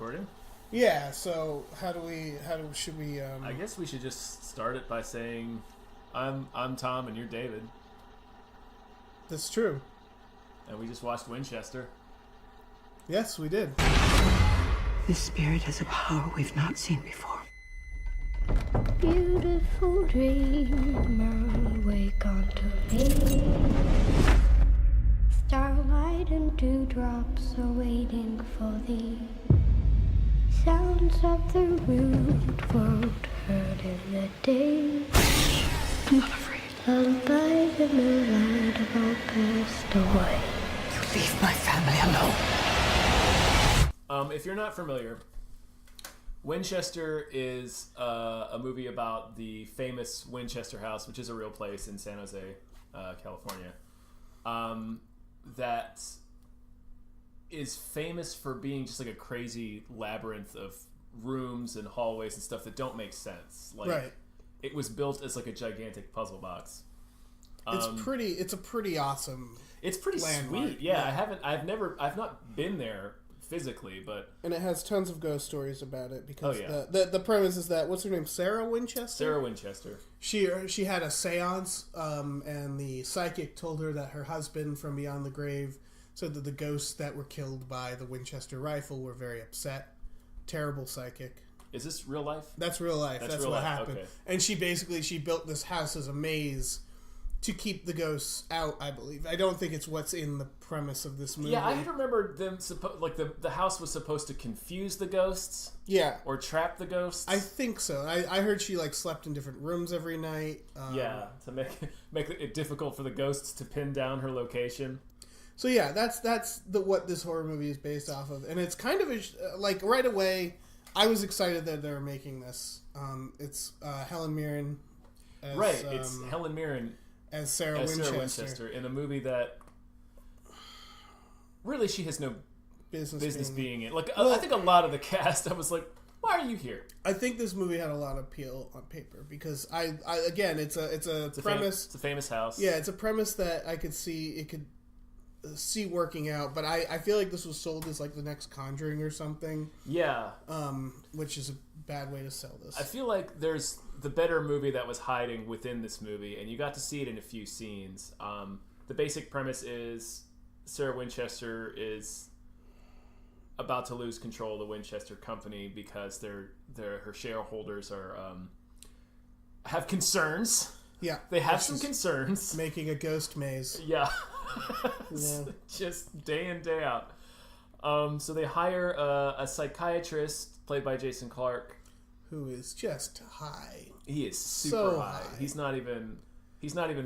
recording? Yeah, so should we I guess we should just start it by saying I'm Tom and you're David. That's true. And we just watched Winchester. Yes, we did. This spirit has a power we've not seen before. Beautiful dreamer, wake unto me. Starlight and dewdrops are waiting for thee. Sounds of the rude world heard in the day. I'm not afraid. Lulled by the moonlight have all passed away. You leave my family alone. If you're not familiar, Winchester is a movie about the famous Winchester House, which is a real place in San Jose, California, that is famous for being just like a crazy labyrinth of rooms and hallways and stuff that don't make sense. Like, right. It was built as like a gigantic puzzle box. It's a pretty awesome. It's pretty landmark. sweet. Yeah, I've not been there physically, but and it has tons of ghost stories about it because Oh, the premise is that what's her name, Sarah Winchester. Sarah Winchester. She had a séance, and the psychic told her that her husband from beyond the grave said that the ghosts that were killed by the Winchester rifle were very upset. Terrible psychic. Is this real life? That's real life. That's real what life. happened. Okay. And she built this house as a maze to keep the ghosts out, I believe. I don't think it's what's in the premise of this movie. Yeah, I remember them the house was supposed to confuse the ghosts. Yeah. Or trap the ghosts. I think so. I heard she slept in different rooms every night. Yeah, to make it difficult for the ghosts to pin down her location. So yeah, that's what this horror movie is based off of, and it's kind of right away. I was excited that they were making this. It's Helen Mirren. It's Helen Mirren as Sarah Winchester in a movie that really she has no business being in. I think a lot of the cast, I was like, why are you here? I think this movie had a lot of appeal on paper because it's a premise. It's a famous house. Yeah, it's a premise that I could see see working out, but I feel like this was sold as like the next Conjuring or something. Yeah. Which is a bad way to sell this. I feel like there's the better movie that was hiding within this movie, and you got to see it in a few scenes. The basic premise is Sarah Winchester is about to lose control of the Winchester company because her shareholders have concerns. Yeah. They have some concerns. Making a ghost maze. Yeah. Yeah. Just day in, day out. So they hire a psychiatrist played by Jason Clarke, who is just high. He is super high. He's not even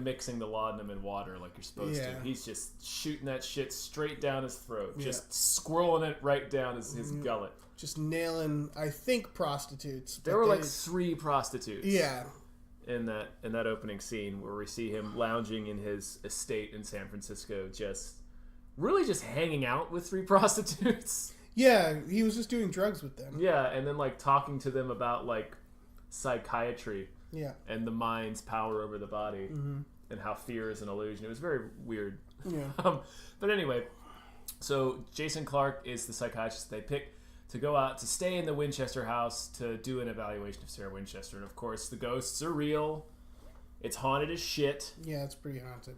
mixing the laudanum in water like you're supposed to. He's just shooting that shit straight down his throat, just squirreling it right down his gullet. Just nailing, I think, prostitutes. There were like 3 prostitutes. Yeah. In that opening scene where we see him lounging in his estate in San Francisco, just hanging out with 3 prostitutes. Yeah, he was just doing drugs with them. Yeah, and then talking to them about psychiatry. Yeah. And the mind's power over the body, and how fear is an illusion. It was very weird. Yeah. But anyway, so Jason Clarke is the psychiatrist they pick to go out to stay in the Winchester house to do an evaluation of Sarah Winchester. And of course, the ghosts are real. It's haunted as shit. Yeah, it's pretty haunted.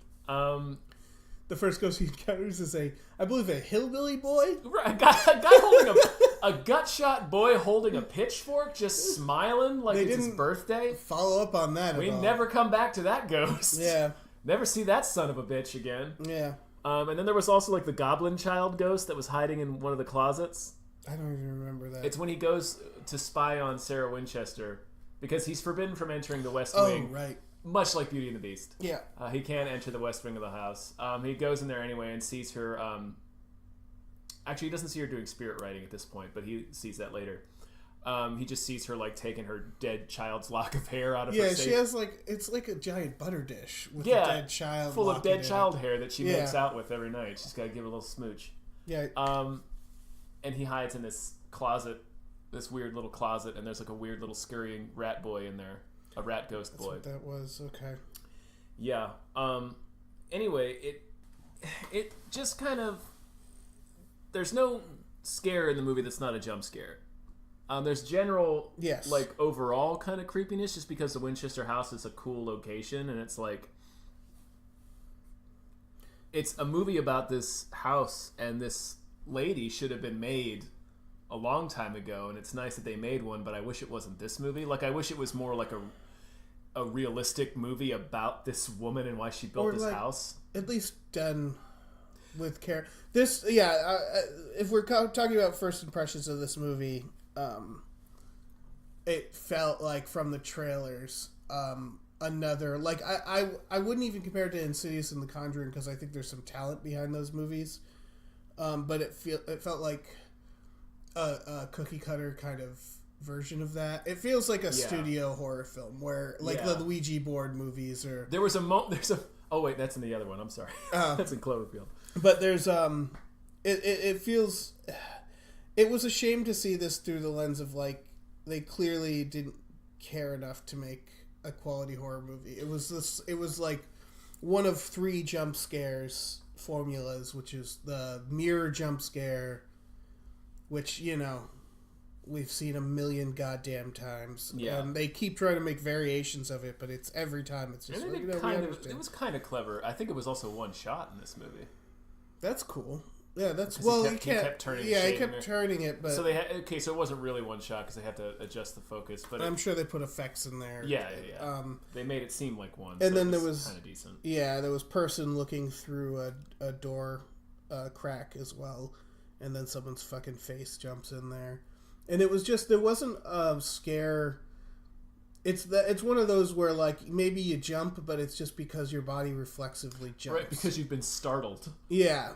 The first ghost he encounters is I believe a hillbilly boy. A guy holding a gut-shot boy holding a pitchfork, just smiling like it's his birthday. Follow up on that. We never come back to that ghost. Yeah. Never see that son of a bitch again. Yeah. And then there was also the Goblin Child ghost that was hiding in one of the closets. I don't even remember that. It's when he goes to spy on Sarah Winchester because he's forbidden from entering the West Wing. Oh, right. Much like Beauty and the Beast. Yeah. He can't enter the West Wing of the house. He goes in there anyway and sees her. Actually, he doesn't see her doing spirit writing at this point, but he sees that later. He just sees her taking her dead child's lock of hair out of her safe. Yeah, she has it's like a giant butter dish with a dead child full of dead child hair that she makes out with every night. She's got to give it a little smooch. Yeah. And he hides in this closet, this weird little closet, and there's a weird little scurrying rat boy in there, a rat ghost boy. That's what that was. Okay. Yeah. Anyway, it just kind of, there's no scare in the movie that's not a jump scare. There's general, Yes. like, overall kind of creepiness just because the Winchester house is a cool location, and it's like... It's a movie about this house, and this lady should have been made a long time ago, and it's nice that they made one, but I wish it wasn't this movie. Like, I wish it was more like a realistic movie about this woman and why she built this house. At least done with care. This, yeah, if we're talking about first impressions of this movie... it felt like from the trailers another, like, I wouldn't even compare it to Insidious and The Conjuring because I think there's some talent behind those movies, but it felt like a cookie cutter kind of version of that. It feels like a studio horror film where, like, the Ouija board movies or oh wait, that's in the other one, I'm sorry. That's in Cloverfield. But there's it feels... It was a shame to see this through the lens of, like, they clearly didn't care enough to make a quality horror movie. It was like one of 3 jump scares formulas, which is the mirror jump scare, which, you know, we've seen a million goddamn times. Yeah. And they keep trying to make variations of it, but it's every time it's just... it was kind of clever. I think it was also one shot in this movie. That's cool. Yeah, that's... He kept turning it, but... So so it wasn't really one shot because they had to adjust the focus, but... I'm sure they put effects in there. Yeah. They made it seem like one, and then there was kind of decent. Yeah, there was person looking through a door crack as well, and then someone's fucking face jumps in there. And it was just... There wasn't a scare... It's one of those where, like, maybe you jump, but it's just because your body reflexively jumps. Right, because you've been startled. Yeah.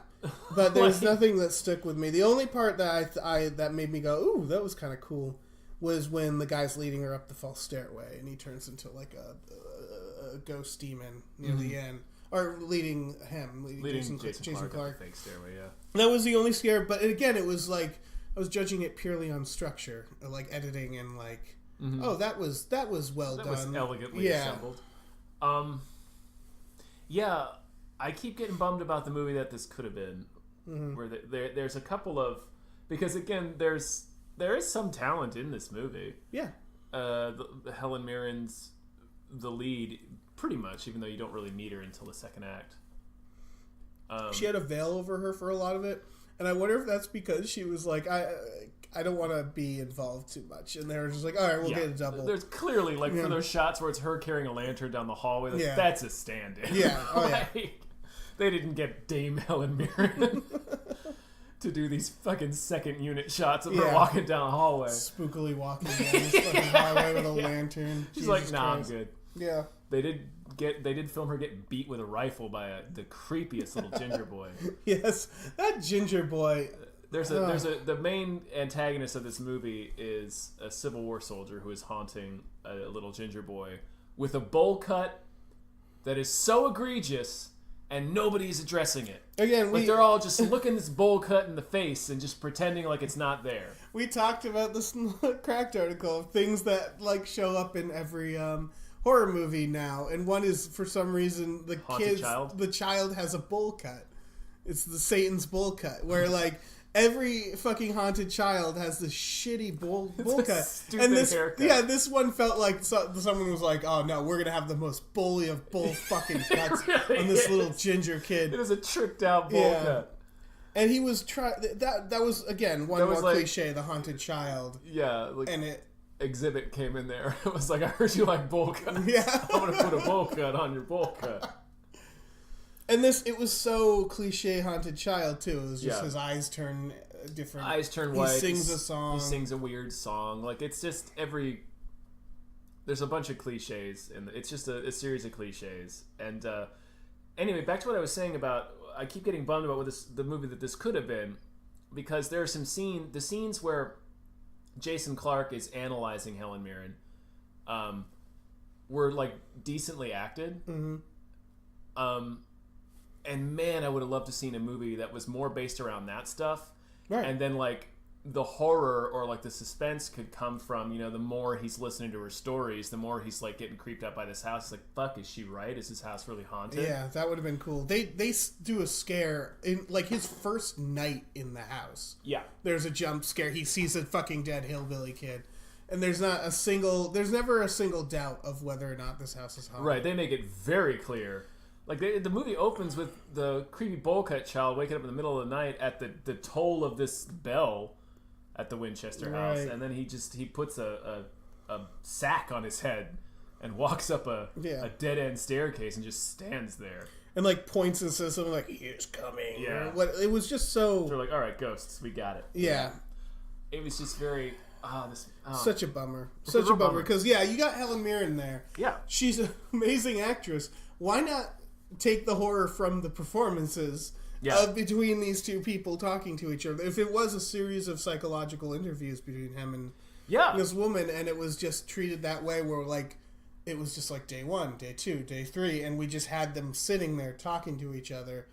But there's nothing that stuck with me. The only part that that made me go, ooh, that was kind of cool, was when the guy's leading her up the false stairway, and he turns into, like, a ghost demon near the end. Or leading Jason Clarke. Up the fake stairway, yeah. That was the only scare, but again, it was like, I was judging it purely on structure, like editing and, like... Mm-hmm. Oh, that was well done. That was elegantly assembled. Yeah, I keep getting bummed about the movie that this could have been. Mm-hmm. Where there's a couple of... Because, again, there is some talent in this movie. Yeah. Helen Mirren's the lead, pretty much, even though you don't really meet her until the second act. She had a veil over her for a lot of it. And I wonder if that's because she was like... I don't want to be involved too much. And they were just like, all right, we'll get a double. There's clearly, like, for those shots where it's her carrying a lantern down the hallway, like, that's a stand-in. Yeah, oh yeah. They didn't get Dame Helen Mirren to do these fucking second unit shots of her walking down the hallway. Spookily walking down this fucking highway with a lantern. She's like, nah, I'm good. Yeah. They did film her getting beat with a rifle by the creepiest little ginger boy. Yes, that ginger boy... The main antagonist of this movie is a Civil War soldier who is haunting a little ginger boy with a bowl cut that is so egregious and nobody's addressing it. Again, they're all just looking this bowl cut in the face and just pretending like it's not there. We talked about this Cracked article of things that, like, show up in every horror movie now, and one is, for some reason, the child has a bowl cut. It's the Satan's bowl cut, where, like, every fucking haunted child has this shitty bowl cut. And this one felt like someone was like, oh no, we're gonna have the most bully of bull fucking cuts on this little ginger kid. It was a tricked out bowl cut. And he was that was, again, one more cliche, the haunted child. Yeah, like, and it... Exhibit came in there. It was like, I heard you like bowl cuts. Yeah. I'm gonna put a bowl cut on your bowl cut. And it was so cliche haunted child, too. It was just his eyes turn different. Eyes turn white. He sings a song. He sings a weird song. Like, it's just there's a bunch of cliches, and it's just a series of cliches. And anyway, back to what I was saying about, I keep getting bummed about the movie that this could have been, because there are some scenes where Jason Clarke is analyzing Helen Mirren, were, like, decently acted. Mm-hmm. And man, I would have loved to seen a movie that was more based around that stuff. Right. And then, like, the horror or like the suspense could come from, the more he's listening to her stories, the more he's like getting creeped out by this house. It's like, fuck, is she right? Is this house really haunted? Yeah, that would have been cool. They do a scare in like his first night in the house. Yeah. There's a jump scare. He sees a fucking dead hillbilly kid. And there's never a single doubt of whether or not this house is haunted. Right, they make it very clear. Like, the movie opens with the creepy bowl cut child waking up in the middle of the night at the toll of this bell at the Winchester house, and then he puts a sack on his head and walks up a dead end staircase and just stands there and like points and says something like "He is coming." Yeah, it was just so. They're like, all right, ghosts, we got it. Yeah, it was just very such a bummer, such a bummer because you got Helen Mirren there. Yeah, she's an amazing actress. Why not take the horror from the performances? Between these two people talking to each other. If it was a series of psychological interviews between him and this woman, and it was just treated that way, where like it was just like day 1, day 2, day 3, and we just had them sitting there talking to each other,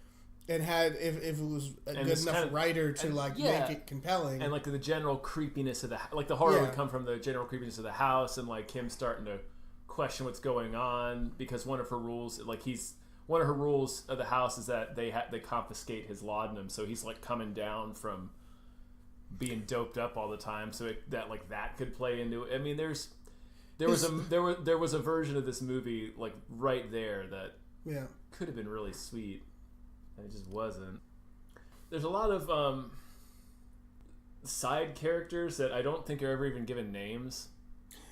and had if it was a good enough writer to make it compelling, and like the general creepiness of the horror would come from the general creepiness of the house, and like him starting to question what's going on because one of her rules of the house is that they confiscate his laudanum, so he's like coming down from being doped up all the time, so that could play into it. I mean, there was a version of this movie like right there that could have been really sweet, and it just wasn't. There's a lot of side characters that I don't think are ever even given names.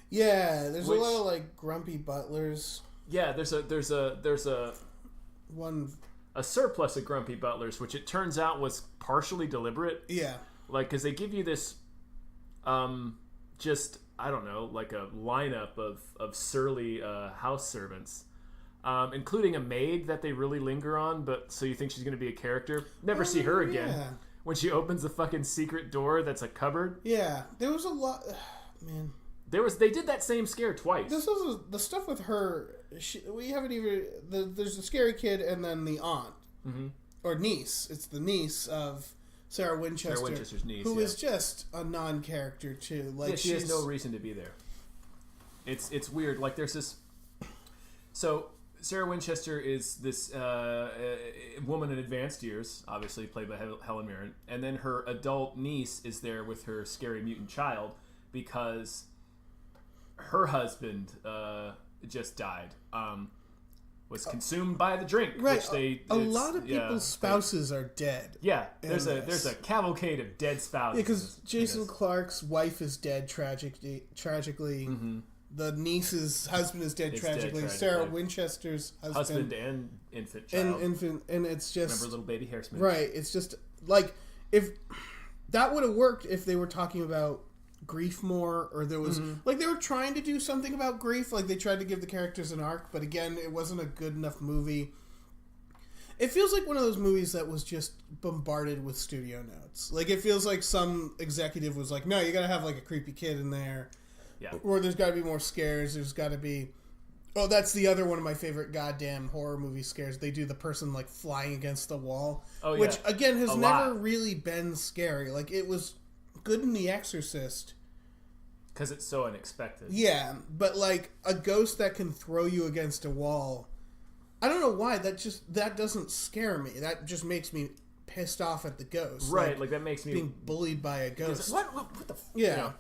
Yeah, there's a lot of like grumpy butlers. Yeah, there's a surplus of grumpy butlers, which it turns out was partially deliberate. Yeah. Like, because they give you this, just, I don't know, like a lineup of surly house servants, including a maid that they really linger on, but so you think she's going to be a character. Never see her again. Yeah. When she opens the fucking secret door that's a cupboard. Yeah. There was a lot, man. They did that same scare twice. This was the stuff with her. We haven't even. There's the scary kid and then the aunt or niece. It's the niece of Sarah Winchester. Sarah Winchester's niece, who is just a non-character too. Like she has no reason to be there. It's weird. Like there's this. So Sarah Winchester is this woman in advanced years, obviously played by Helen Mirren, and then her adult niece is there with her scary mutant child because her husband just died. Was consumed by the drink. Right. Which a lot of people's spouses are dead. Yeah. There's a cavalcade of dead spouses. Yeah, because Jason Clarke's wife is dead tragically. Mm-hmm. The niece's husband is dead tragically. Sarah Winchester's husband and infant child. And it's just remember little baby hair smooch. Right. It's just like if that would have worked if they were talking about grief more, or there was like they were trying to do something about grief, like they tried to give the characters an arc, but again it wasn't a good enough movie. It feels like one of those movies that was just bombarded with studio notes. Like it feels like some executive was like, no, you gotta have like a creepy kid in there, or there's gotta be more scares, there's gotta be that's the other one of my favorite goddamn horror movie scares. They do the person like flying against the wall, which again has never really been scary. Like it was good in The Exorcist because it's so unexpected. Yeah, but like a ghost that can throw you against a wall, I don't know why that doesn't scare me. That just makes me pissed off at the ghost. Right, like that makes me being bullied by a ghost. What the yeah.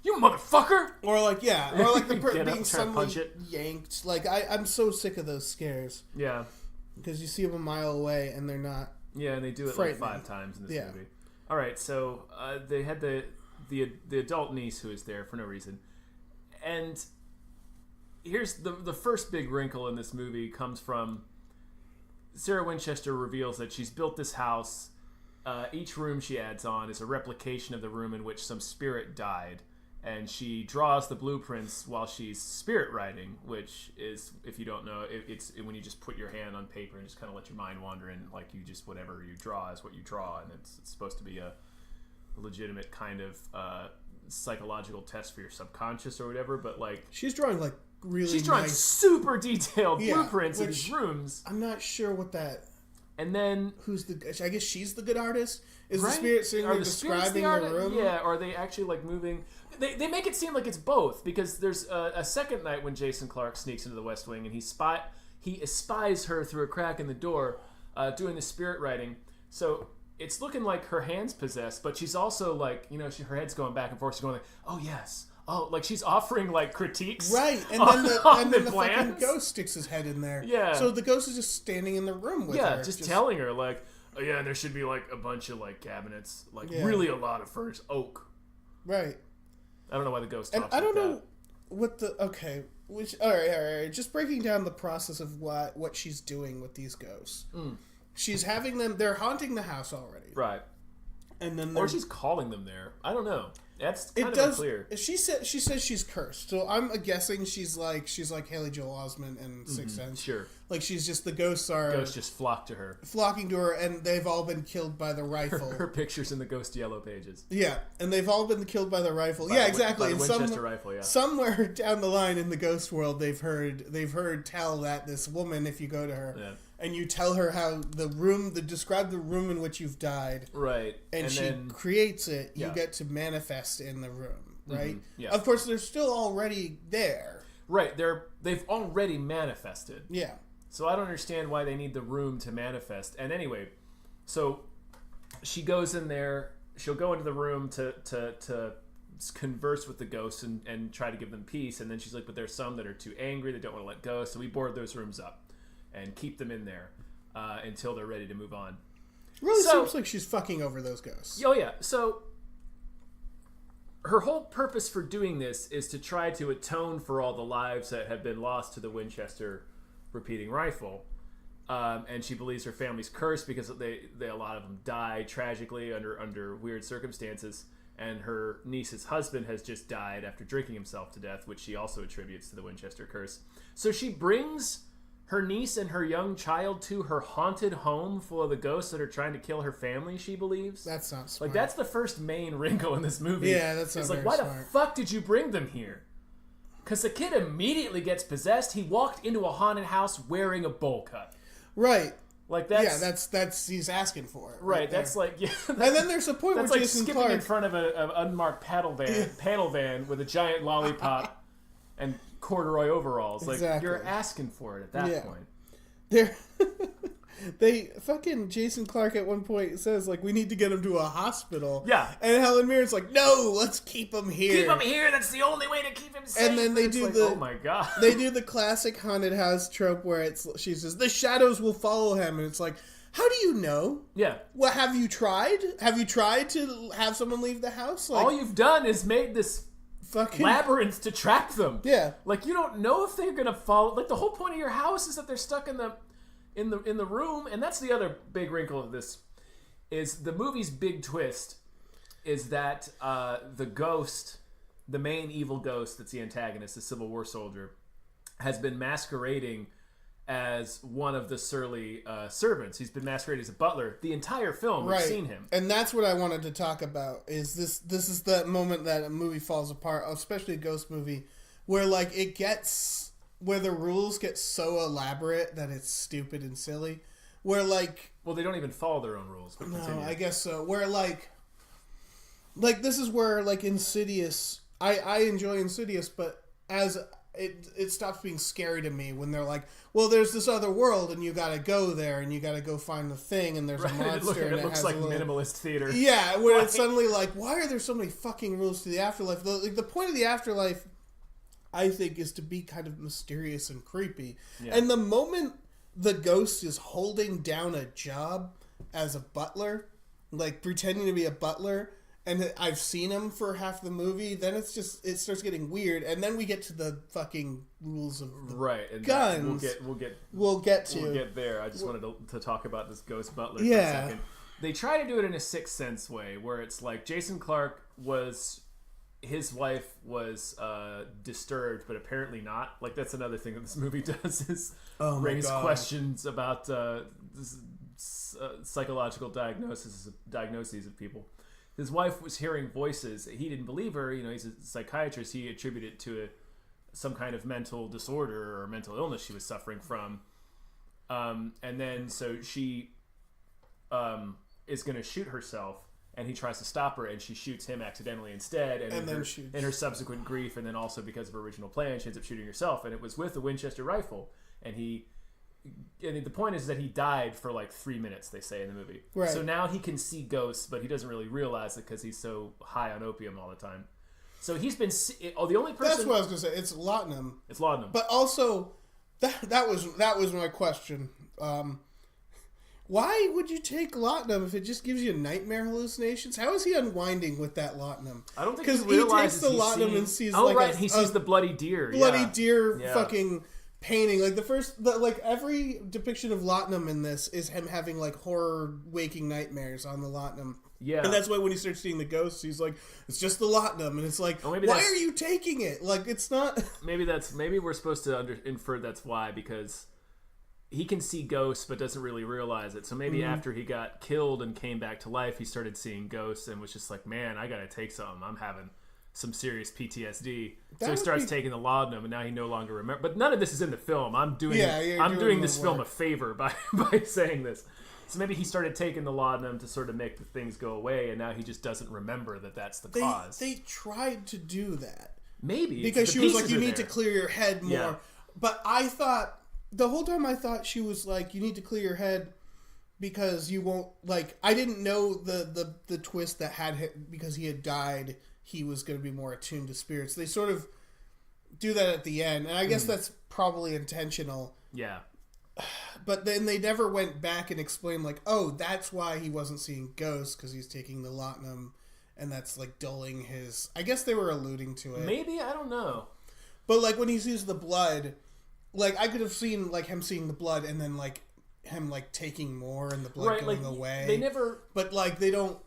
You motherfucker! Or like the person being suddenly yanked. Like I'm so sick of those scares. Yeah, because you see them a mile away and they're not. Yeah, and they do it like 5 times in this movie. All right, so they had the adult niece who is there for no reason, and here's the first big wrinkle in this movie comes from Sarah Winchester reveals that she's built this house. Each room she adds on is a replication of the room in which some spirit died, and she draws the blueprints while she's spirit writing, which is, if you don't know, it's when you just put your hand on paper and just kind of let your mind wander, and like you just whatever you draw is what you draw, and it's supposed to be a legitimate kind of psychological test for your subconscious or whatever. But like she's drawing like really drawing super detailed blueprints in these rooms. I'm not sure what that And then I guess she's the good artist. Is right? the spirit sitting there the describing the room? Yeah, or are they actually like moving? They make it seem like it's both, because there's a second night when Jason Clarke sneaks into the West Wing and he espies her through a crack in the door, doing the spirit writing. So it's looking like her hand's possessed, but she's also like, her head's going back and forth. She's going like, oh yes, oh, like she's offering like critiques, right? And then the fucking ghost sticks his head in there. Yeah. So the ghost is just standing in the room with her. Yeah, just telling her like, oh yeah, there should be like a bunch of like cabinets, like really a lot of furniture, oak. Right. I don't know why the ghost. And I don't know what the all right. Just breaking down the process of what she's doing with these ghosts. She's having them. They're haunting the house already. Right. And then or she's calling them there. I don't know. That's kind of unclear. She says she's cursed. So I'm guessing she's like Haley Joel Osment in Sixth Sense. Sure. Like she's just the ghosts just flocking to her, and they've all been killed by the rifle. Her pictures in the Ghost Yellow pages. Yeah, and they've all been killed by the rifle. Exactly. By the Winchester rifle. Yeah. Somewhere down the line in the ghost world, they've heard tell that this woman, if you go to her. Yeah. And you tell her how describe the room in which you've died. Right. And she creates it. You get to manifest in the room, right? Mm-hmm. Yeah. Of course, they're still already there. Right. They've already manifested. Yeah. So I don't understand why they need the room to manifest. And anyway, so she goes in there. She'll go into the room to converse with the ghosts and try to give them peace. And then she's like, but there's some that are too angry. They don't want to let go. So we board those rooms up and keep them in there until they're ready to move on. Really seems like she's fucking over those ghosts. Oh, yeah. So her whole purpose for doing this is to try to atone for all the lives that have been lost to the Winchester repeating rifle. And she believes her family's cursed because a lot of them die tragically under weird circumstances. And her niece's husband has just died after drinking himself to death, which she also attributes to the Winchester curse. So she brings her niece and her young child to her haunted home full of the ghosts that are trying to kill her family, she believes. That's not smart. Like, that's the first main wrinkle in this movie. Yeah, that's not It's like, very why smart. the fuck did you bring them here? Because the kid immediately gets possessed. He walked into a haunted house wearing a bowl cut. Right. Like, that's... Yeah, that's he's asking for it. Right, that's like... Yeah, and then there's a point where like Jason skipping Clarke... in front of an unmarked panel van with a giant lollipop and corduroy overalls. Like, Exactly. you're asking for it at that point. They fucking Jason Clarke at one point says like we need to get him to a hospital. Yeah, and Helen Mirren's like, no, let's keep him here. Keep him here. That's the only way to keep him safe. And then they do oh my god, they do the classic haunted house trope where she says the shadows will follow him, and it's like, how do you know? Yeah. What have you tried? Have you tried to have someone leave the house? Like, all you've done is made this fucking labyrinth to track them. Yeah. Like, you don't know if they're gonna follow. Like, the whole point of your house is that they're stuck in the room, and that's the other big wrinkle of this. Is the movie's big twist is that the ghost, the main evil ghost that's the antagonist, the Civil War soldier, has been masquerading as one of the surly servants. He's been masquerading as a butler the entire film. We've seen him, and that's what I wanted to talk about. Is this is the moment that a movie falls apart, especially a ghost movie, where like where the rules get so elaborate that it's stupid and silly. Where like, well, they don't even follow their own rules. But continue. I guess so. Where like this is where like Insidious. I enjoy Insidious, but as it stops being scary to me when they're like, well, there's this other world and you gotta go there and you gotta go find the thing and there's a monster. It looks like minimalist theater. Yeah, where it's suddenly like, why are there so many fucking rules to the afterlife? The point of the afterlife, I think, is to be kind of mysterious and creepy. Yeah. And the moment the ghost is holding down a job as a butler, like pretending to be a butler, and I've seen him for half the movie, then it starts getting weird, and then we get to the fucking rules of the and guns. We'll get there. I just wanted to talk about this ghost butler for a second. They try to do it in a Sixth Sense way, where it's like Jason Clarke his wife was disturbed, but apparently not. Like, that's another thing that this movie does is raise questions about psychological diagnoses of people. His wife was hearing voices. He didn't believe her. You know, he's a psychiatrist. He attributed it to some kind of mental disorder or mental illness she was suffering from. And then so she is going to shoot herself, and he tries to stop her, and she shoots him accidentally instead, and then in her subsequent grief, and then also because of her original plan, she ends up shooting herself, and it was with a Winchester rifle, and the point is that he died for like 3 minutes, they say in the movie. Right. So now he can see ghosts, but he doesn't really realize it because he's so high on opium all the time. So he's been the only person. That's what I was gonna say. It's laudanum. It's laudanum. But also, that was my question. Why would you take laudanum if it just gives you nightmare hallucinations? How is he unwinding with that laudanum? I don't think he realizes takes the laudanum and sees he sees the bloody deer. Deer fucking painting. Like every depiction of laudanum in this is him having like horror waking nightmares on the laudanum. Yeah. And that's why when he starts seeing the ghosts, he's like, it's just the laudanum. And it's like, why are you taking it? Like, it's not... Maybe we're supposed to infer that's why, because he can see ghosts but doesn't really realize it. So maybe after he got killed and came back to life, he started seeing ghosts and was just like, man, I gotta take something. I'm having some serious PTSD. So he starts taking the laudanum, and now he no longer remembers. But none of this is in the film. I'm doing this film a favor by saying this. So maybe he started taking the laudanum to sort of make the things go away, and now he just doesn't remember that that's the cause. They tried to do that. Maybe. Because she was like, you need to clear your head more. Yeah. But I thought, the whole time I thought she was like, you need to clear your head because you won't, like, I didn't know the twist that because he had died, he was going to be more attuned to spirits. They sort of do that at the end, and I guess that's probably intentional. Yeah. But then they never went back and explained, like, oh, that's why he wasn't seeing ghosts, because he's taking the laudanum, and that's, like, dulling his... I guess they were alluding to it. Maybe? I don't know. But, like, when he sees the blood, like, I could have seen, like, him seeing the blood, and then, like, him, like, taking more, and the blood going away. They never... But, like, they don't...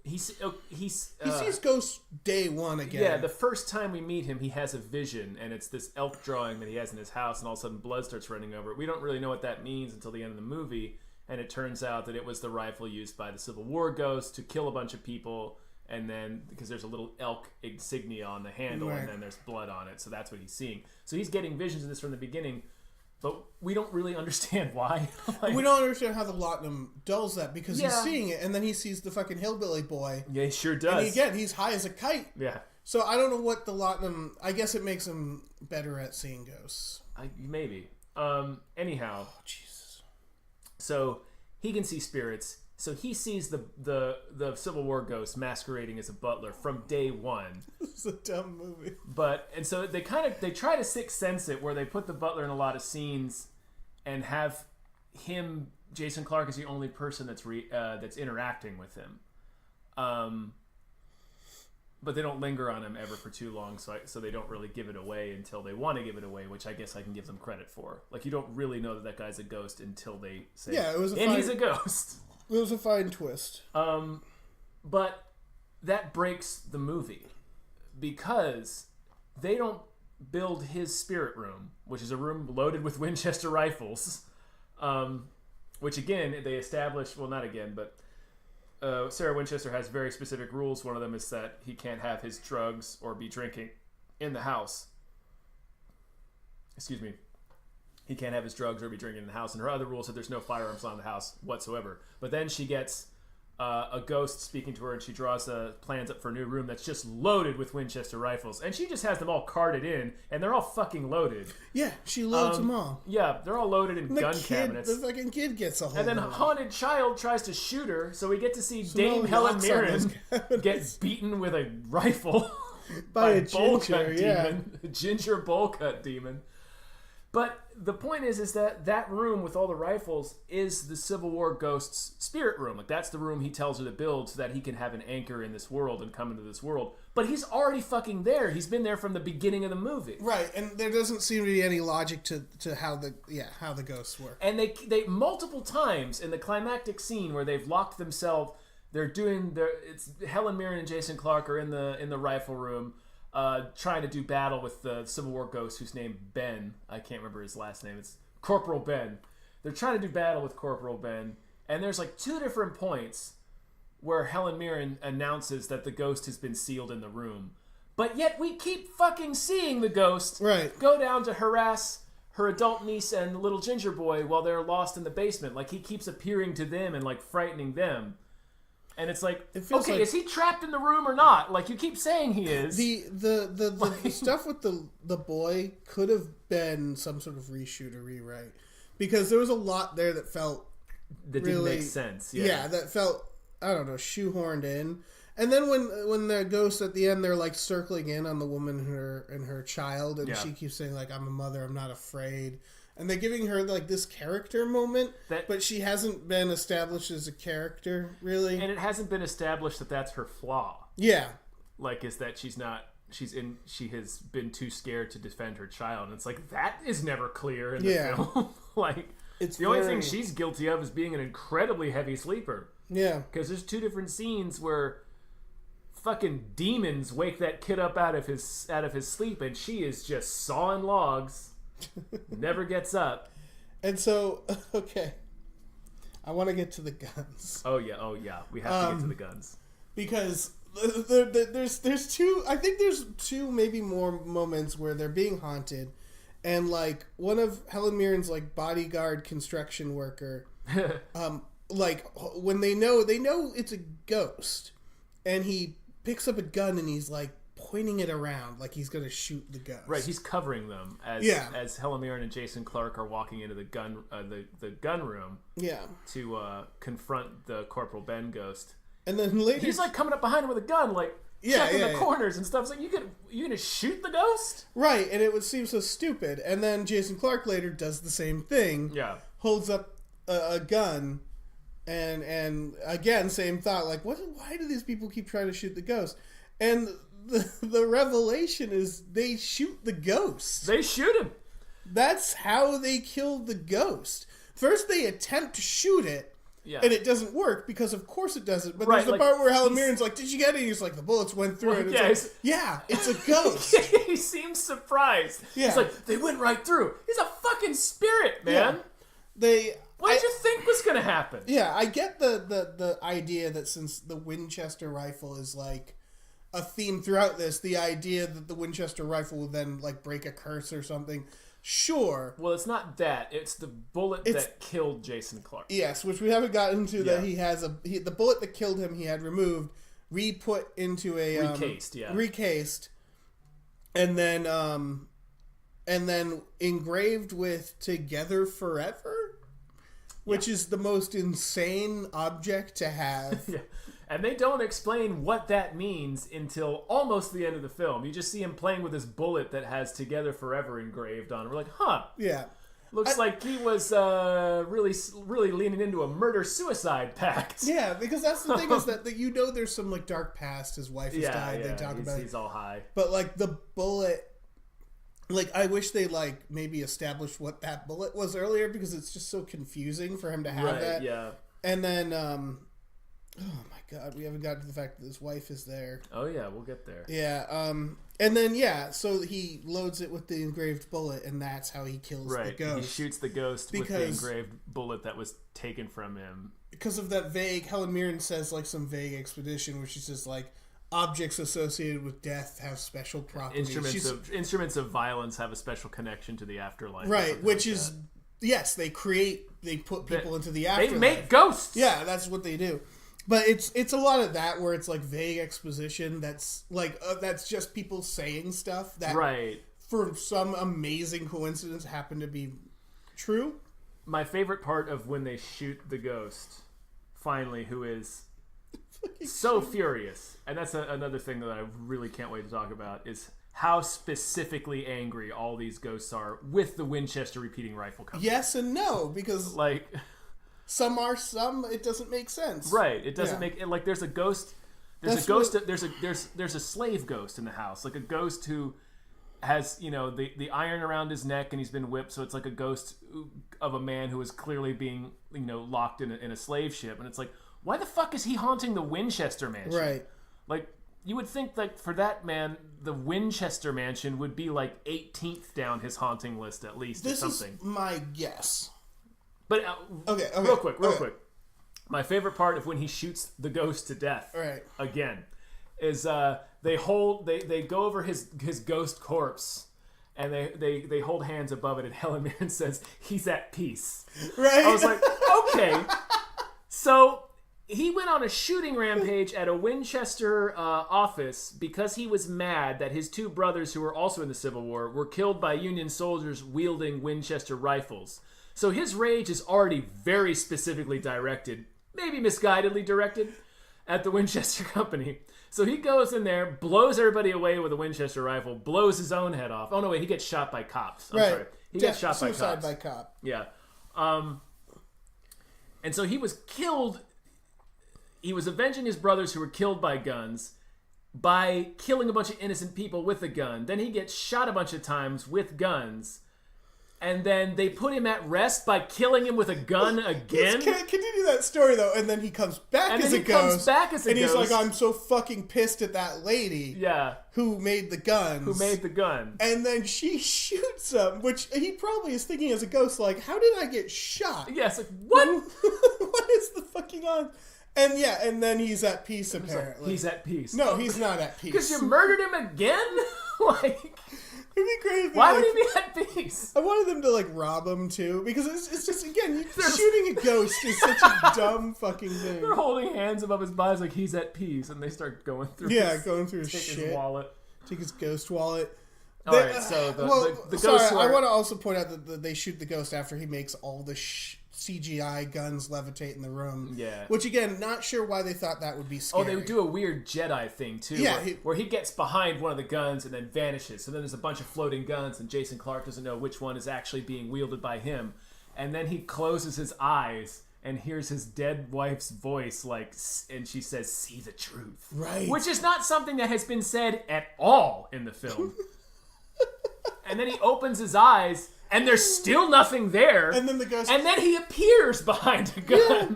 He sees ghosts day one again. Yeah, the first time we meet him, he has a vision, and it's this elk drawing that he has in his house, and all of a sudden blood starts running over it. We don't really know what that means until the end of the movie, and it turns out that it was the rifle used by the Civil War ghost to kill a bunch of people, and then, because there's a little elk insignia on the handle, and then there's blood on it, so that's what he's seeing. So he's getting visions of this from the beginning, but we don't really understand why. We don't understand how the laudanum dulls that, because he's seeing it, and then he sees the fucking hillbilly boy. Yeah, he sure does. And again, he's high as a kite. Yeah. So I don't know what the laudanum... I guess it makes him better at seeing ghosts. Maybe. Anyhow. Oh, Jesus. So he can see spirits. So he sees the Civil War ghost masquerading as a butler from day one. This is a dumb movie. And so they try to Sixth Sense it, where they put the butler in a lot of scenes and have him, Jason Clarke, is the only person that's interacting with him. But they don't linger on him ever for too long, so they don't really give it away until they want to give it away, which I guess I can give them credit for. Like, you don't really know that guy's a ghost until they say, he's a ghost. It was a fine twist. But that breaks the movie, because they don't build his spirit room, which is a room loaded with Winchester rifles, which again, they established, well, not again, but Sarah Winchester has very specific rules. One of them is that he can't have his drugs or be drinking in the house. Excuse me. He can't have his drugs or be drinking in the house. And her other rule said there's no firearms on the house whatsoever. But then she gets a ghost speaking to her, and she draws plans up for a new room that's just loaded with Winchester rifles. And she just has them all carted in, and they're all fucking loaded. Yeah, she loads them all. Yeah, they're all loaded in gun cabinets. The fucking kid gets a hold And then of them. Haunted Child tries to shoot her, so we get to see Dame Helen Mirren get beaten with a rifle by a ginger, demon. A ginger bowl cut demon. But the point is that room with all the rifles is the Civil War ghost's spirit room. Like, that's the room he tells her to build so that he can have an anchor in this world and come into this world. But he's already fucking there. He's been there from the beginning of the movie. Right, and there doesn't seem to be any logic to how the ghosts work. And they multiple times in the climactic scene where they've locked themselves, it's Helen Mirren and Jason Clarke are in the rifle room. Trying to do battle with the Civil War ghost who's named Ben. I can't remember his last name. It's Corporal Ben. They're trying to do battle with Corporal Ben, and there's like 2 different points where Helen Mirren announces that the ghost has been sealed in the room. But yet we keep fucking seeing the ghost go down to harass her adult niece and the little ginger boy while they're lost in the basement. Like, he keeps appearing to them and, like, frightening them. And it's like, okay, like, is he trapped in the room or not? Like, you keep saying he is. The stuff with the boy could have been some sort of reshoot or rewrite. Because there was a lot there that felt... That didn't make sense. Yeah, that felt, I don't know, shoehorned in. And then when the ghosts at the end, they're like circling in on the woman and her child, and she keeps saying like, "I'm a mother, I'm not afraid," and they're giving her like this character moment, but she hasn't been established as a character really, and it hasn't been established that that's her flaw. Yeah, like is that she has been too scared to defend her child, and it's like that is never clear in the film. Like it's the only thing she's guilty of is being an incredibly heavy sleeper. Yeah, because there's two different scenes where fucking demons wake that kid up out of his sleep, and she is just sawing logs, never gets up. And so, okay, I want to get to the guns. Oh yeah, we have to get to the guns because there's two. I think there's two, maybe more moments where they're being haunted, and like one of Helen Mirren's like bodyguard construction worker, like when they know it's a ghost, and he picks up a gun and he's like pointing it around like he's gonna shoot the ghost. Right, he's covering them as Helen Mirren and Jason Clarke are walking into the gun room. Yeah. To confront the Corporal Ben ghost. And then later he's like coming up behind him with a gun, like checking the corners and stuff. It's like you gonna shoot the ghost? Right, and it would seem so stupid. And then Jason Clarke later does the same thing. Yeah. Holds up a gun. And again, same thought. Like, why do these people keep trying to shoot the ghost? And the revelation is they shoot the ghost. They shoot him. That's how they kill the ghost. First, they attempt to shoot it, and it doesn't work because, of course, it doesn't. But there's the part where Helen Mirren's like, "Did you get it?" And he's like, "The bullets went through." And it's a ghost. He seems surprised. Yeah. He's like, "They went right through." He's a fucking spirit, man. Yeah. What did you think was going to happen? Yeah, I get the idea that since the Winchester rifle is like a theme throughout this, the idea that the Winchester rifle will then like break a curse or something. Sure. Well, it's not that. It's the bullet that killed Jason Clarke. Yes, which we haven't gotten into. That he has the bullet that killed him. He had removed, re-put into a recased, and then engraved with "Together Forever." Which is the most insane object to have. Yeah. And they don't explain what that means until almost the end of the film. You just see him playing with this bullet that has "Together Forever" engraved on it. We're like, huh. Yeah. Looks like he was really leaning into a murder-suicide pact. Yeah, because that's the thing is that there's some like dark past. His wife has died. They talk about it. He's all high. But like the bullet... Like, I wish they, like, maybe established what that bullet was earlier because it's just so confusing for him to have that. Yeah. And then, oh my God, we haven't gotten to the fact that his wife is there. Oh, yeah, we'll get there. Yeah, and then, so he loads it with the engraved bullet, and that's how he kills the ghost. He shoots the ghost with the engraved bullet that was taken from him. Because of that vague, Helen Mirren says, like, some vague expedition where she's just like, objects associated with death have special properties. Instruments of violence have a special connection to the afterlife. Right, which is they put people into the afterlife. They make ghosts. Yeah, that's what they do. But it's a lot of that where it's like vague exposition that's like that's just people saying stuff that for some amazing coincidence happen to be true. My favorite part of when they shoot the ghost, finally, who is so furious, and that's another thing that I really can't wait to talk about, is how specifically angry all these ghosts are with the Winchester repeating rifle company. Yes and no, because like some it doesn't make sense. Right, it doesn't make like there's a ghost. There's a slave ghost in the house, like a ghost who has the iron around his neck and he's been whipped, so it's like a ghost of a man who is clearly being locked in a slave ship, and it's like, why the fuck is he haunting the Winchester mansion? Right. Like, you would think that for that man, the Winchester mansion would be like 18th down his haunting list at least, or something. This is my guess. But okay. Real quick. My favorite part of when he shoots the ghost to death, again, is they go over his ghost corpse, and they hold hands above it, and Helen Mirren says, "He's at peace." Right. I was like, okay. So he went on a shooting rampage at a Winchester office because he was mad that his two brothers, who were also in the Civil War, were killed by Union soldiers wielding Winchester rifles. So his rage is already very specifically directed, maybe misguidedly directed, at the Winchester Company. So he goes in there, blows everybody away with a Winchester rifle, blows his own head off. Oh, no, wait, he gets shot by cops. I'm sorry. He gets shot by cops. Suicide by cop. Yeah. And so he was killed. He was avenging his brothers who were killed by guns by killing a bunch of innocent people with a gun. Then he gets shot a bunch of times with guns. And then they put him at rest by killing him with a gun again. Continue that story, though. And then he comes back as a ghost. And he's like, I'm so fucking pissed at that lady. Yeah. Who made the guns. And then she shoots him, which he probably is thinking as a ghost, like, how did I get shot? Yes, like, what? What is the fucking on? And yeah, and then he's at peace, apparently. He's at peace. No, he's not at peace. Because you murdered him again? Like... It'd be great. Why would he be at peace? I wanted them to like rob him too, because it's just again shooting a ghost is such a dumb fucking thing. They're holding hands above his body like he's at peace, and they start going through. Going through his shit. His wallet. Take his ghost wallet. All right, so the ghost. I want to also point out that they shoot the ghost after he makes all the CGI guns levitate in the room. Yeah. Which, again, not sure why they thought that would be scary. Oh, they would do a weird Jedi thing, too. Yeah. Where he gets behind one of the guns and then vanishes. So then there's a bunch of floating guns, and Jason Clarke doesn't know which one is actually being wielded by him. And then he closes his eyes and hears his dead wife's voice, and she says, "See the truth." Right. Which is not something that has been said at all in the film. And then he opens his eyes... And there's still nothing there. And then the ghost... And then he appears behind a gun. Yeah.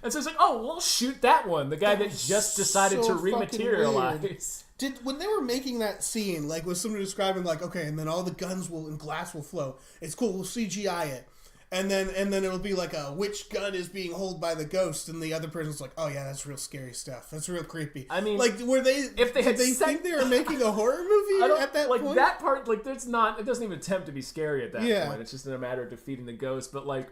And so it's like, oh, we'll shoot that one. The guy that just decided to rematerialize. When they were making that scene, like, was someone describing, like, okay, and then all the guns and glass will flow. It's cool, we'll CGI it. And then it'll be like which gun is being held by the ghost, and the other person's like, oh yeah, that's real scary stuff. That's real creepy. I mean, like, did they think they were making a horror movie at that point? That part, like, it doesn't even attempt to be scary at that point. It's just a matter of defeating the ghost. But like,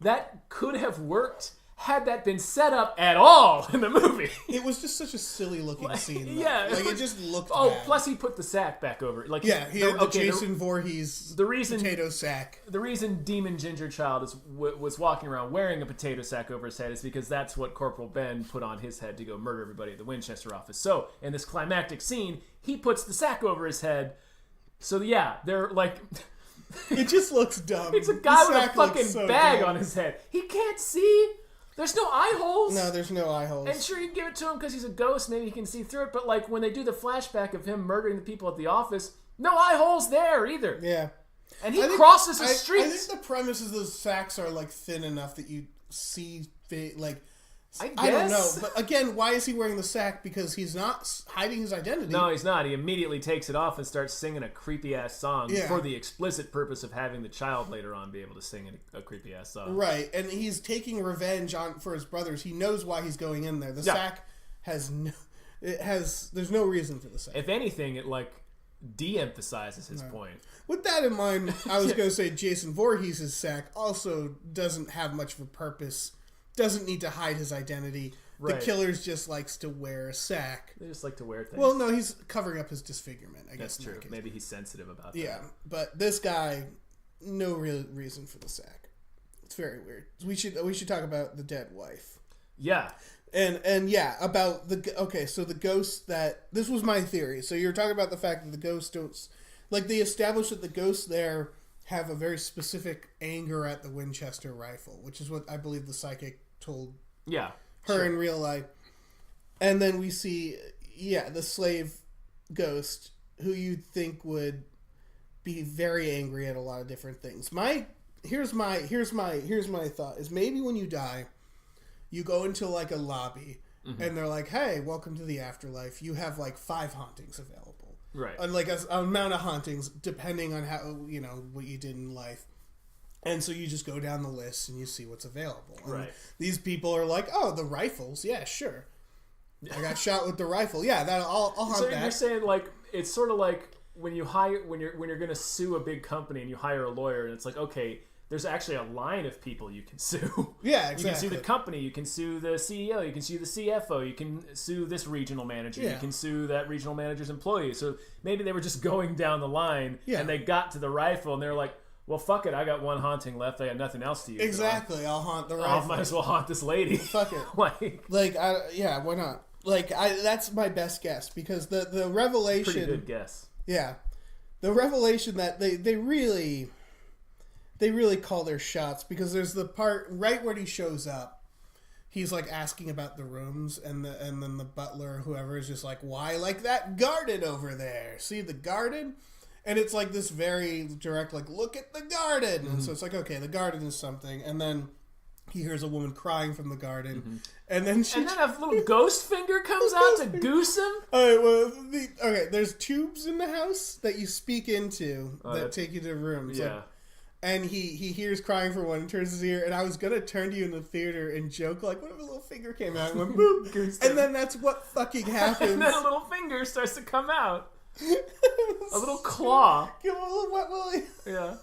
that could have worked had that been set up at all in the movie. It was just such a silly looking scene. Though. Yeah. Like, it just looked bad. Plus he put the sack back over. Like, he had the Jason Voorhees potato sack. The reason Demon Ginger Child was walking around wearing a potato sack over his head is because that's what Corporal Ben put on his head to go murder everybody at the Winchester office. So, in this climactic scene, he puts the sack over his head. So, yeah, they're like... It just looks dumb. It's a guy with a fucking bag on his head. He can't see... There's no eye holes. No, there's no eye holes. And sure, you can give it to him because he's a ghost. Maybe he can see through it. But like when they do the flashback of him murdering the people at the office, no eye holes there either. Yeah. And he crosses the street. I think the premise is those sacks are like thin enough that you see, like... I don't know. But again, why is he wearing the sack? Because he's not hiding his identity. No, he's not. He immediately takes it off and starts singing a creepy-ass song for the explicit purpose of having the child later on be able to sing a creepy-ass song. Right, and he's taking revenge for his brothers. He knows why he's going in there. The sack has there's no reason for the sack. If anything, it like de-emphasizes his point. With that in mind, I was going to say Jason Voorhees' sack also doesn't have much of a purpose. Doesn't need to hide his identity. Right. The killer just likes to wear a sack. They just like to wear things. Well, no, he's covering up his disfigurement. I guess that's true. Maybe he's sensitive about that. Yeah, but this guy, no real reason for the sack. It's very weird. We should talk about the dead wife. Yeah, and yeah, about so the ghost that this was my theory. So you're talking about the fact that the ghosts don't they established that the ghosts there have a very specific anger at the Winchester rifle, which is what I believe the psychic told her in real life. And then we see the slave ghost who you'd think would be very angry at a lot of different things. Here's my thought is maybe when you die, you go into like a lobby and they're like, hey, welcome to the afterlife. You have like 5 hauntings available. Right. And like an amount of hauntings depending on how, what you did in life. And so you just go down the list and you see what's available. And right. These people are like, oh, the rifles. Yeah, sure. I got shot with the rifle. Yeah, I'll hunt that. So you're saying like, it's sort of like when you're going to sue a big company and you hire a lawyer, and it's like, okay, there's actually a line of people you can sue. Yeah, exactly. You can sue the company, you can sue the CEO, you can sue the CFO, you can sue this regional manager, you can sue that regional manager's employee. So maybe they were just going down the line, and they got to the rifle, and they're like, well, fuck it, I got one haunting left, I got nothing else to use. Exactly, I'll haunt the rifle. I might as well haunt this lady. Fuck it. Why not? That's my best guess, because the revelation... Pretty good guess. Yeah. The revelation that they really call their shots, because there's the part right when he shows up, he's like asking about the rooms, and then the butler or whoever is just like, why like that garden over there? See the garden? And it's like this very direct, like, look at the garden. Mm-hmm. And so it's like, okay, the garden is something. And then he hears a woman crying from the garden. Mm-hmm. And then a little ghost finger comes out to goose him? There's tubes in the house that you speak into that take you to rooms. Yeah. Like, and he hears crying for one and turns his ear. And I was going to turn to you in the theater and joke, like, what if a little finger came out and went, boop? And then that's what fucking happens. And then a little finger starts to come out. A little claw. Give him a little wet willy. Yeah.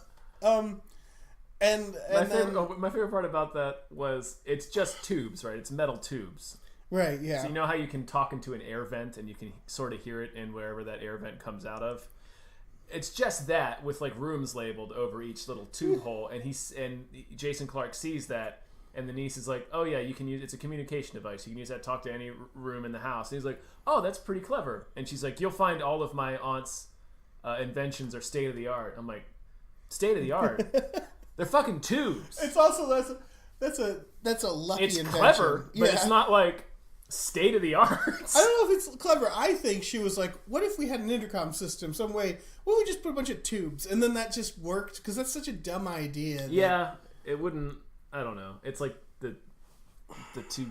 My favorite part about that was it's just tubes, right? It's metal tubes. Right, yeah. So you know how you can talk into an air vent and you can sort of hear it in wherever that air vent comes out of? It's just that with like rooms labeled over each little tube hole, and Jason Clarke sees that, and the niece is like, oh yeah, you can use it's a communication device. You can use that to talk to any room in the house. And he's like, oh, that's pretty clever. And she's like, you'll find all of my aunt's inventions are state of the art. I'm like, state of the art? They're fucking tubes. It's also that's a lucky it's invention. It's clever, but it's not like state of the art. I don't know if it's clever. I think she was like, what if we had an intercom system, some way, well, we just put a bunch of tubes, and then that just worked, because that's such a dumb idea. Yeah, it wouldn't, I don't know. It's like the two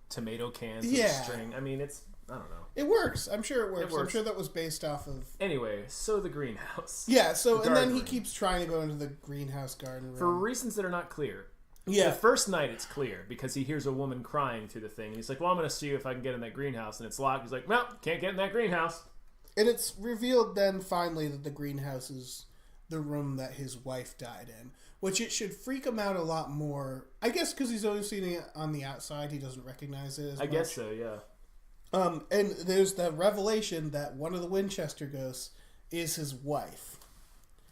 tomato cans with string. I mean, I don't know. It works. I'm sure it works. I'm sure that was based off of... Anyway, so the greenhouse. Yeah, and then he keeps trying to go into the greenhouse garden room. For reasons that are not clear. Yeah. The first night it's clear, because he hears a woman crying through the thing, and he's like, well, I'm going to see if I can get in that greenhouse, and it's locked. He's like, well, can't get in that greenhouse. And it's revealed then, finally, that the greenhouse is the room that his wife died in, which it should freak him out a lot more. I guess because he's only seen it on the outside, he doesn't recognize it as much. I guess so, yeah. And there's the revelation that one of the Winchester ghosts is his wife,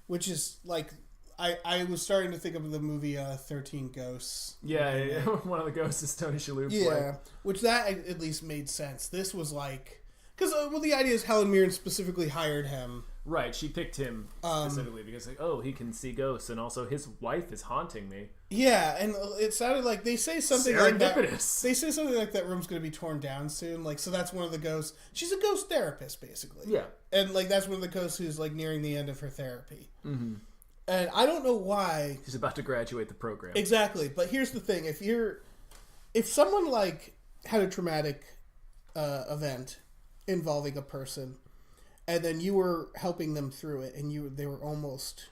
which is like... I was starting to think of the movie 13 Ghosts. Yeah, one of the ghosts is Tony Shalhoub. Yeah, which that at least made sense. This was like... Because, the idea is Helen Mirren specifically hired him. Right, she picked him specifically because, like, oh, he can see ghosts, and also his wife is haunting me. Yeah, and it sounded like they say something like that. They say something like that room's going to be torn down soon. Like, so that's one of the ghosts. She's a ghost therapist, basically. Yeah. And, like, that's one of the ghosts who's, like, nearing the end of her therapy. Mm-hmm. And I don't know why. She's about to graduate the program. Exactly. But here's the thing. If someone like had a traumatic event involving a person, and then you were helping them through it, and they were almost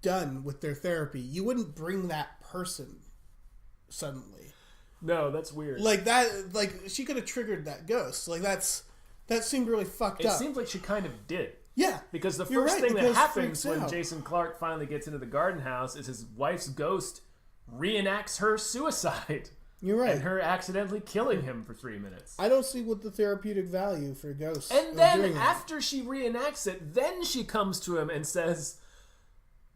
done with their therapy, you wouldn't bring that person suddenly. No, that's weird. Like that, like she could have triggered that ghost. Like that seemed really fucked up. It seems like she kind of did. Yeah. Because the first thing that happens when Jason Clarke finally gets into the garden house is his wife's ghost reenacts her suicide. You're right. And her accidentally killing him for 3 minutes. I don't see what the therapeutic value for ghosts. And then after she reenacts it, then she comes to him and says,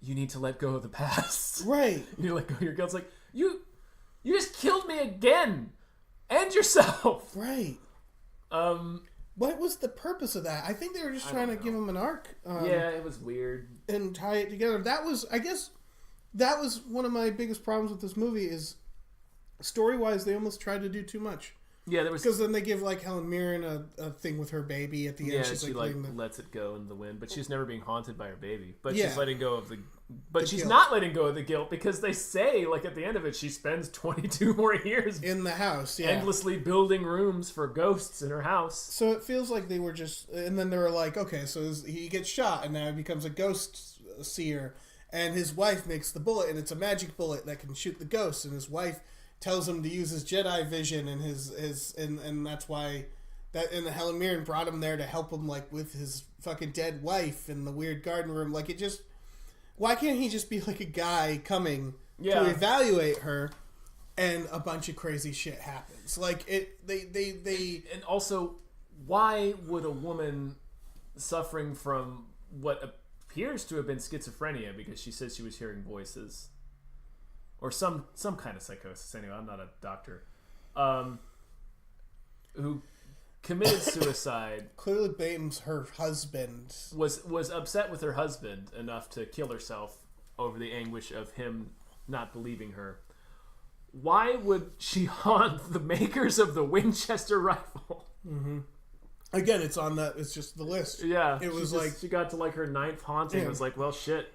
you need to let go of the past. Right. You need to let go of your guilt. It's like, you just killed me again. And yourself. Right. What was the purpose of that? I think they were just trying to give him an arc. Yeah, it was weird. And tie it together. I guess that was one of my biggest problems with this movie is story-wise, they almost tried to do too much. Yeah, there was... Because then they give, like, Helen Mirren a thing with her baby at the end. Yeah, she lets it go in the wind. But she's never being haunted by her baby. But she's letting go of she's guilt. not letting go of the guilt because they say, like, at the end of it, she spends 22 more years... in the house, yeah. Endlessly building rooms for ghosts in her house. So it feels like they were just... And then they were like, okay, so he gets shot, and now he becomes a ghost seer. And his wife makes the bullet, and it's a magic bullet that can shoot the ghosts. And his wife... tells him to use his Jedi vision and and that's why and the Helen Mirren brought him there to help him like with his fucking dead wife in the weird garden room. Like, it just, why can't he just be like a guy coming to evaluate her, and a bunch of crazy shit happens? Like, they and also, why would a woman suffering from what appears to have been schizophrenia, because she says she was hearing voices, or some kind of psychosis, anyway, I'm not a doctor, who committed suicide, clearly blames her husband, was upset with her husband enough to kill herself over the anguish of him not believing her. Why would she haunt the makers of the Winchester rifle? Mm-hmm. Again, it's on that. It's just the list. Yeah, it was she got to like her 9th haunting. Yeah. It was like, well, shit.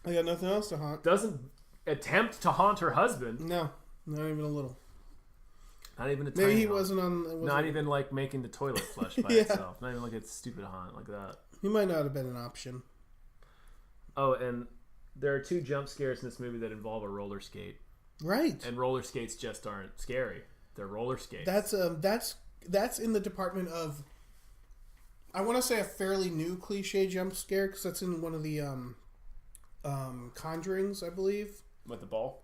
I got nothing else to haunt. Doesn't attempt to haunt her husband. No, not even a little. Not even a tiny Maybe he haunt. wasn't. Not even like making the toilet flush by Yeah. itself. Not even like a stupid haunt like that. He might not have been an option. Oh, and there are 2 jump scares in this movie that involve a roller skate. Right. And roller skates just aren't scary. They're roller skates. That's in the department of, I want to say, a fairly new cliche jump scare, because that's in one of the Conjurings, I believe. With the ball?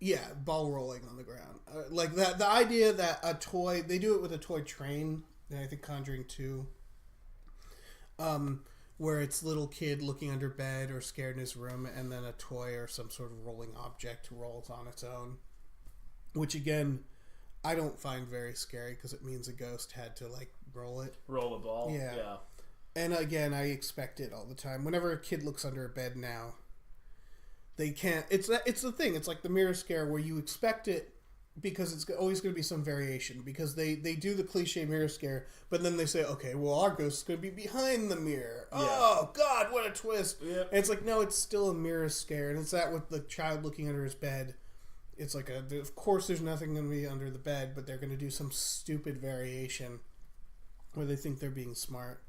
Yeah, ball rolling on the ground. Like that. The idea that a toy, they do it with a toy train, and I think Conjuring 2, where it's little kid looking under bed or scared in his room, and then a toy or some sort of rolling object rolls on its own. Which, again, I don't find very scary, because it means a ghost had to, like, roll it. Roll a ball? Yeah. And, again, I expect it all the time. Whenever a kid looks under a bed now, they can't... It's the thing. It's like the mirror scare, where you expect it because it's always going to be some variation. Because they do the cliche mirror scare, but then they say, okay, well, our ghost is going to be behind the mirror. Yeah. Oh, God, what a twist. Yep. And it's like, no, it's still a mirror scare. And it's that with the child looking under his bed. It's like, of course there's nothing going to be under the bed, but they're going to do some stupid variation where they think they're being smart.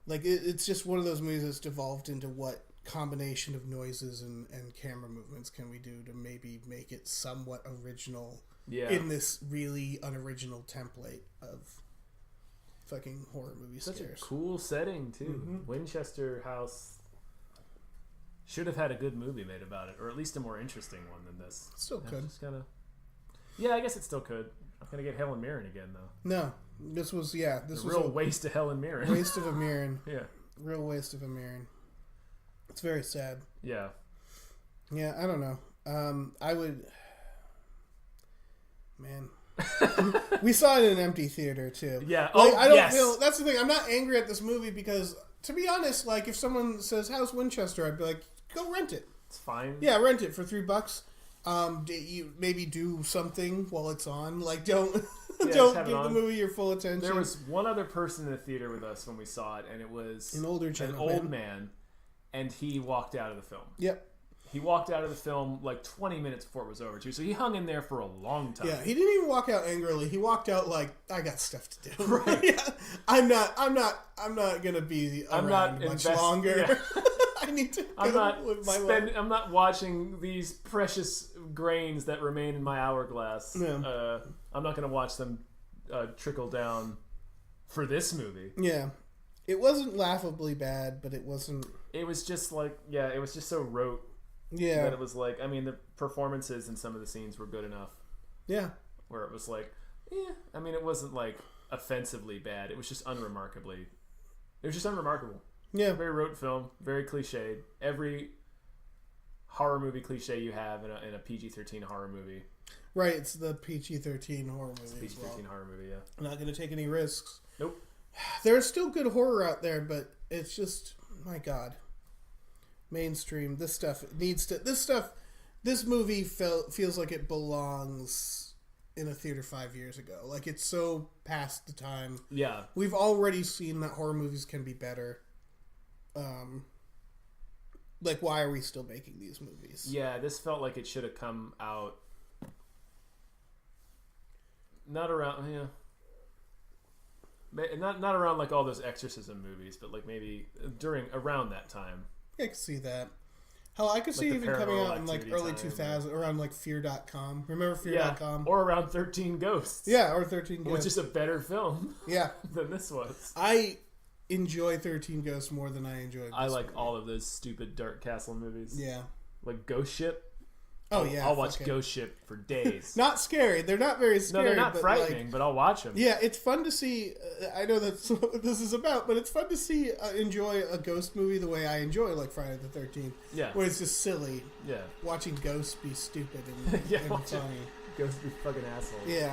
Like, it's just one of those movies that's devolved into what combination of noises and camera movements can we do to maybe make it somewhat original in this really unoriginal template of fucking horror movie Such scares. a cool setting, too. Mm-hmm. Winchester House should have had a good movie made about it, or at least a more interesting one than this. Still could. Just kinda... Yeah, I guess it still could. Not gonna get Helen Mirren again, though. No, this was a real waste of Helen Mirren. Waste of a Mirren. Yeah. Real waste of a Mirren. It's very sad. Yeah. Yeah, I don't know. I would... Man. We saw it in an empty theater, too. Yeah. Like, I don't feel... That's the thing. I'm not angry at this movie because, to be honest, like, if someone says, how's Winchester? I'd be like, go rent it. It's fine. Yeah, rent it for $3. You maybe do something while it's on. Like, don't don't give the movie your full attention. There was one other person in the theater with us when we saw it, and it was an older gentleman. An old man, and he walked out of the film. Yep. He walked out of the film like 20 minutes before it was over, too. So he hung in there for a long time. Yeah, he didn't even walk out angrily. He walked out like, I got stuff to do. Right. Yeah. I'm not gonna be around much longer. Yeah. I need to live my life. I'm not watching these precious grains that remain in my hourglass. Yeah. I'm not gonna watch them trickle down for this movie. Yeah. It wasn't laughably bad, but it wasn't... It was just like, it was just so rote. Yeah. That it was like, I mean, the performances in some of the scenes were good enough. Yeah. Where it was like, I mean, it wasn't like offensively bad. It was just unremarkable. Yeah. Very rote film, very cliched. Every horror movie cliche you have in a PG-13 horror movie. Right, it's the PG-13 horror movie. It's PG-13 horror movie, yeah. I'm not going to take any risks. Nope. There's still good horror out there, but it's just, my God. Mainstream. This movie feels like it belongs in a theater 5 years ago. Like, it's so past the time. Yeah. We've already seen that horror movies can be better. Like, why are we still making these movies? Yeah, this felt like it should have come out not around, not around like all those exorcism movies, but like maybe around that time. I can see that. Hell, I could see the even coming Paranormal out in like Activity early time, 2000, around like Fear.com. Remember Yeah, Fear.com? or around 13 Ghosts. Yeah, or 13 Ghosts. Which is a better film Yeah. than this was. I enjoy 13 Ghosts more than I enjoyed this I like movie. all of those stupid Dark Castle movies. Yeah. Like Ghost Ship. Oh, yeah. I'll watch fucking- Ghost Ship for days. Not scary. They're not very scary. No, they're not but frightening, like, but I'll watch them. yeah, it's fun to see. I know that's what this is about, but it's fun to see, enjoy a ghost movie the way I enjoy, like Friday the 13th. Yeah. Where it's just silly. Yeah. Watching ghosts be stupid and, Yeah, and watching funny. Ghosts be fucking assholes. Yeah.